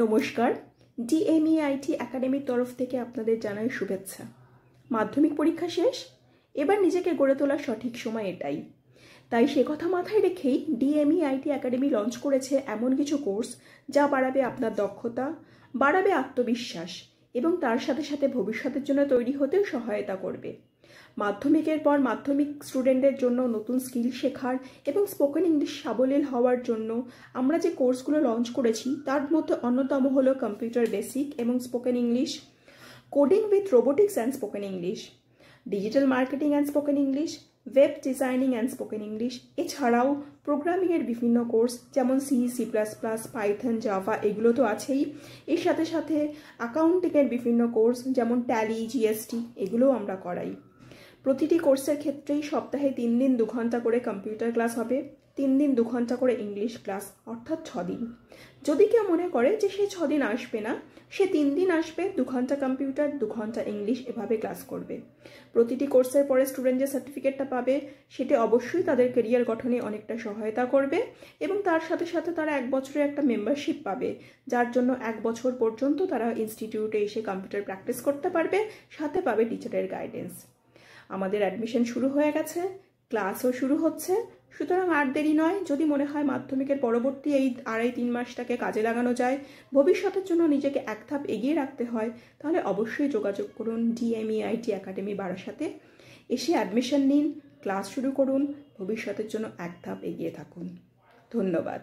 নমস্কার, ডিএমইআইটি একাডেমির তরফ থেকে আপনাদের জানাই শুভেচ্ছা। মাধ্যমিক পরীক্ষা শেষ, এবার নিজেকে গড়ে তোলার সঠিক সময় এটাই। তাই সে কথা মাথায় রেখেই ডিএমইআইটি একাডেমি লঞ্চ করেছে এমন কিছু কোর্স যা বাড়াবে আপনার দক্ষতা, বাড়াবে আত্মবিশ্বাস এবং তার সাথে সাথে ভবিষ্যতের জন্য তৈরি হতেও সহায়তা করবে। মাধ্যমিকের পর মাধ্যমিক স্টুডেন্টদের জন্য নতুন স্কিল শেখার এবং স্পোকেন ইংলিশ সাবলীল হওয়ার জন্য আমরা যে কোর্সগুলো লঞ্চ করেছি তার মধ্যে অন্যতম হলো কম্পিউটার বেসিক এবং spoken English, coding with robotics and spoken English, digital marketing and spoken English, web designing and spoken English. এছাড়াও প্রোগ্রামিংয়ের বিভিন্ন কোর্স যেমন সি++, পাইথন, জাভা এগুলো তো আছেই। এর সাথে সাথে অ্যাকাউন্টিংয়ের বিভিন্ন কোর্স যেমন ট্যালি, জিএসটি এগুলোও আমরা করাই। প্রতিটি কোর্সের ক্ষেত্রেই সপ্তাহে 3 দিন 2 ঘন্টা করে কম্পিউটার ক্লাস হবে, 3 দিন 2 ঘন্টা করে ইংলিশ ক্লাস, অর্থাৎ 6 দিন। যদি কেউ মনে করে যে সে 6 দিন আসবে না, সে 3 দিন আসবে, 2 ঘন্টা কম্পিউটার 2 ঘন্টা ইংলিশ এভাবে ক্লাস করবে। প্রতিটি কোর্সের পরে স্টুডেন্ট যে সার্টিফিকেটটা পাবে সেটি অবশ্যই তাদের ক্যারিয়ার গঠনে অনেকটা সহায়তা করবে এবং তার সাথে সাথে তারা 1 বছরের একটা মেম্বারশিপ পাবে, যার জন্য 1 বছর পর্যন্ত তারা ইনস্টিটিউটে এসে কম্পিউটার প্র্যাকটিস করতে পারবে, সাথে পাবে টিচারের গাইডেন্স। আমাদের অ্যাডমিশন শুরু হয়ে গেছে, ক্লাসও শুরু হচ্ছে, সুতরাং আর দেরি নয়। যদি মনে হয় মাধ্যমিকের পরবর্তী এই 2.5-3 মাসটাকে কাজে লাগানো যায়, ভবিষ্যতের জন্য নিজেকে এক ধাপ এগিয়ে রাখতে হয়, তাহলে অবশ্যই যোগাযোগ করুন ডিএমইআইটি একাডেমি বারাসাতে। এসে অ্যাডমিশন নিন, ক্লাস শুরু করুন, ভবিষ্যতের জন্য এক ধাপ এগিয়ে থাকুন। ধন্যবাদ।